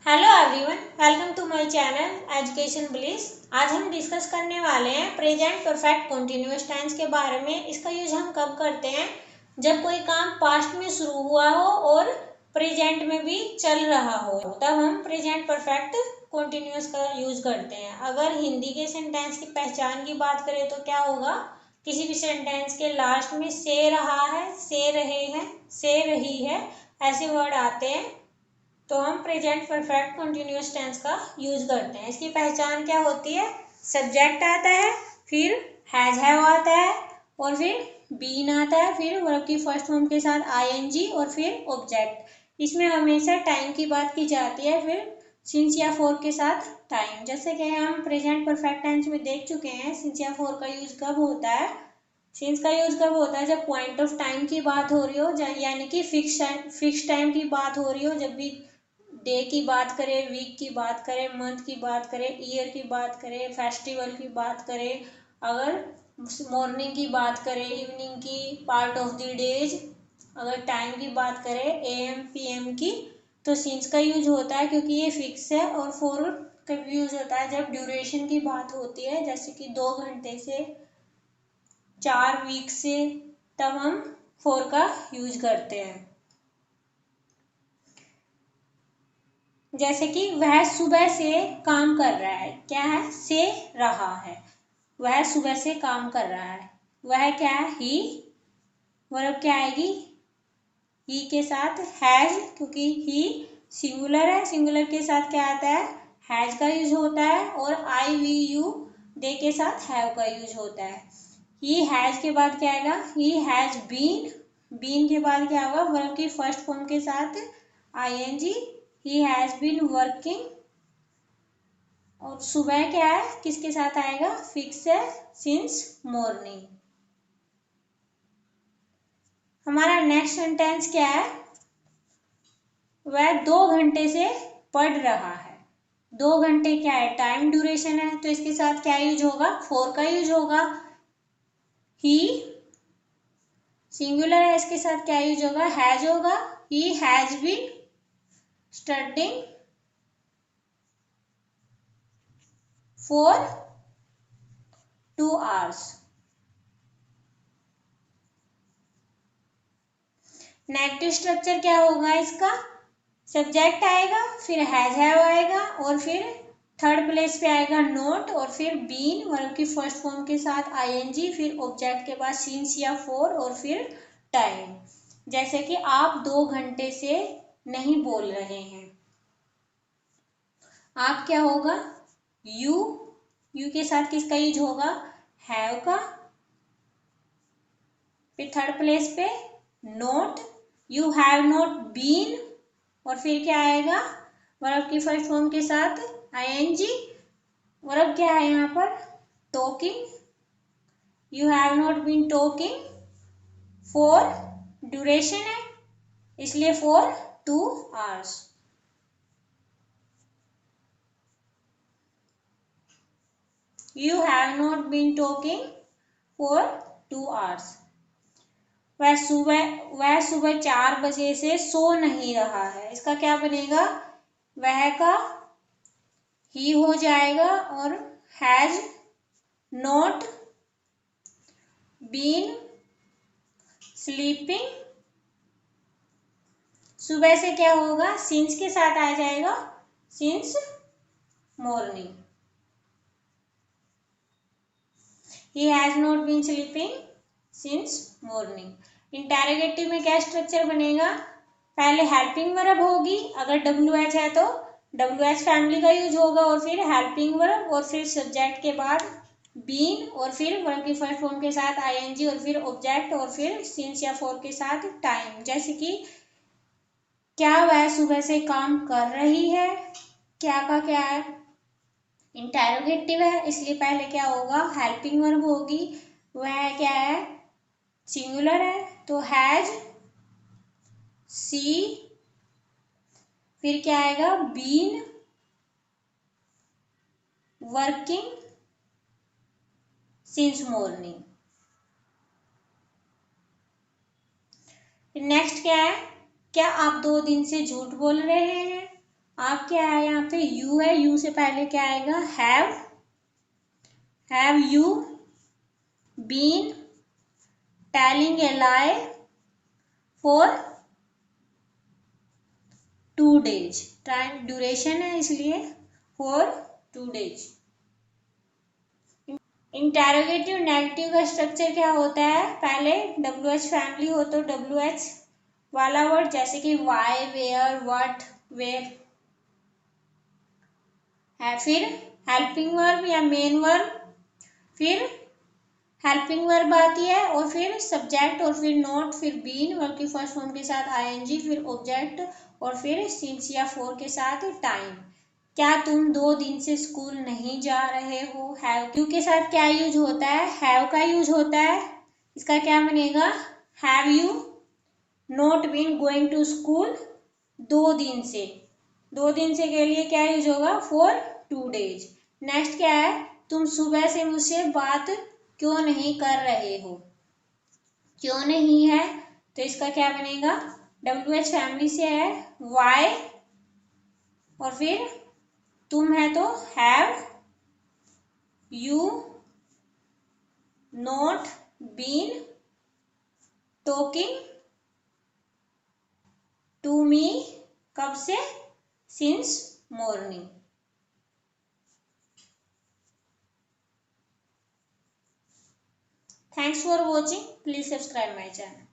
Hello everyone, welcome to my channel education bliss. आज हम discuss करने वाले हैं प्रेजेंट परफेक्ट कंटिन्यूअस टेंस के बारे में। इसका यूज हम कब करते हैं? जब कोई काम पास्ट में शुरू हुआ हो और प्रेजेंट में भी चल रहा हो, तब हम प्रेजेंट परफेक्ट कंटिन्यूअस का यूज करते हैं। अगर हिंदी के सेंटेंस की पहचान की बात करें तो क्या होगा? किसी भी सेंटेंस के लास्ट में से रहा है, से रहे हैं, से रही है ऐसे वर्ड आते हैं तो हम प्रेजेंट परफेक्ट कंटिन्यूअस टेंस का यूज करते हैं। इसकी पहचान क्या होती है? सब्जेक्ट आता है, फिर हैव आता है और फिर बीन आता है, फिर वर्ब की फर्स्ट फॉर्म के साथ आईएनजी और फिर ऑब्जेक्ट। इसमें हमेशा टाइम की बात की जाती है, फिर सिंस या फॉर के साथ टाइम। जैसे कि हम प्रेजेंट परफेक्ट टेंस में देख चुके हैं, सिंस या फॉर का यूज कब होता है? सिंस का यूज कब होता है? जब पॉइंट ऑफ टाइम की बात हो रही हो, यानी कि फिक्स टाइम की बात हो रही हो। जब भी डे की बात करें, वीक की बात करें, मंथ की बात करें, ईयर की बात करें, फेस्टिवल की बात करें, अगर मॉर्निंग की बात करें, इवनिंग की, पार्ट ऑफ द डेज, अगर टाइम की बात करें एएम पीएम की, तो सिंस का यूज होता है क्योंकि ये फिक्स है। और फॉर का यूज होता है जब ड्यूरेशन की बात होती है, जैसे कि 2 घंटे से, 4 वीक से, तब हम फॉर का यूज करते हैं। जैसे कि वह सुबह से काम कर रहा है, क्या है? से रहा है। वह सुबह से काम कर रहा है। वह क्या है? ही। वर्ब क्या आएगी? ही के साथ हैज, क्योंकि ही सिंगुलर है। सिंगुलर के साथ क्या आता है? हैज का यूज होता है। और आई वी यू दे के साथ हैव का यूज होता है। ही हैज के बाद क्या आएगा? ही हैज बीन। बीन के बाद क्या होगा? वर्ब की फर्स्ट फॉर्म के साथ ING. He has been working. और सुबह क्या है? किसके साथ आएगा? फिक्स है, सिंस मॉर्निंग। हमारा नेक्स्ट सेंटेंस क्या है? वह 2 घंटे से पढ़ रहा है। 2 घंटे क्या है? टाइम ड्यूरेशन है, तो इसके साथ क्या यूज होगा? फॉर का यूज होगा। ही सिंगुलर है, इसके साथ क्या यूज होगा? हैज होगा। He has been studying for 2 hours। Negative structure क्या होगा इसका? सब्जेक्ट आएगा, फिर हैव आएगा और फिर थर्ड प्लेस पे आएगा नोट और फिर बीन, वर्ब की फर्स्ट फॉर्म के साथ आईएनजी, फिर ऑब्जेक्ट के बाद सिंस या फॉर और फिर टाइम। जैसे कि आप 2 घंटे से नहीं बोल रहे हैं। आप क्या होगा? यू। यू के साथ किसका यूज होगा? हैव का। फिर थर्ड प्लेस पे not, you have not been और फिर क्या आएगा? वर्ब की फर्स्ट फॉर्म के साथ आईएनजी। वर्ब क्या है यहाँ पर? Talking. You have not been talking for, duration है इसलिए for 2 hours। You have not been talking for 2 hours। वह सुबह 4 बजे से सो नहीं रहा है। इसका क्या बनेगा? वह का ही हो जाएगा और हैज नॉट बीन स्लीपिंग। सुबह से क्या होगा? सिंस के साथ आ जाएगा, since morning. He has not been sleeping since morning. Interrogative में क्या स्ट्रक्चर बनेगा? पहले हेल्पिंग वर्ब होगी, अगर WH है तो WH फैमिली का यूज होगा और फिर हेल्पिंग वर्ब और फिर सब्जेक्ट के बाद बीन और फिर वर्ब की फर्स्ट फॉर्म के साथ आईएनजी और फिर ऑब्जेक्ट और फिर सिंस या फॉर के साथ टाइम। जैसे कि क्या वह सुबह से काम कर रही है? क्या का क्या है? इंटेरोगेटिव है, इसलिए पहले क्या होगा? हेल्पिंग वर्ब होगी। वह क्या है? सिंगुलर है, तो हैज सी, फिर क्या आएगा? Been working since morning. Next क्या है? क्या आप 2 दिन से झूठ बोल रहे हैं? आप क्या है यहाँ पे यू है, यू से पहले क्या आएगा have you been telling a lie for 2 days। Time duration है इसलिए फॉर 2 days। इंटेरोगेटिव नेगेटिव का स्ट्रक्चर क्या होता है, पहले WH फैमिली हो तो WH वाला वर्ड, जैसे कि वाई, वेयर, व्हाट, वेयर है, फिर हेल्पिंग वर्ब या मेन वर्ब, फिर हेल्पिंग वर्ब आती है, और फिर सब्जेक्ट, और फिर नॉट, फिर बीन वर्ब की फर्स्ट फॉर्म के साथ ING, फिर ऑब्जेक्ट, और फिर सिंस या फॉर के साथ टाइम। क्या तुम 2 दिन से स्कूल नहीं जा रहे हो, हैव यू के साथ क्या यूज होता है, हैव का यूज होता है। इसका क्या बनेगा, have you not been going to school 2 दिन से, 2 दिन से के लिए क्या यूज होगा, फॉर 2 days। नेक्स्ट क्या है, तुम सुबह से मुझसे बात क्यों नहीं कर रहे हो, क्यों नहीं है, तो इसका क्या बनेगा, WH फैमिली से है वाई, और फिर तुम है तो have you not been talking to me, कब से, since morning. Thanks for watching. Please subscribe my channel.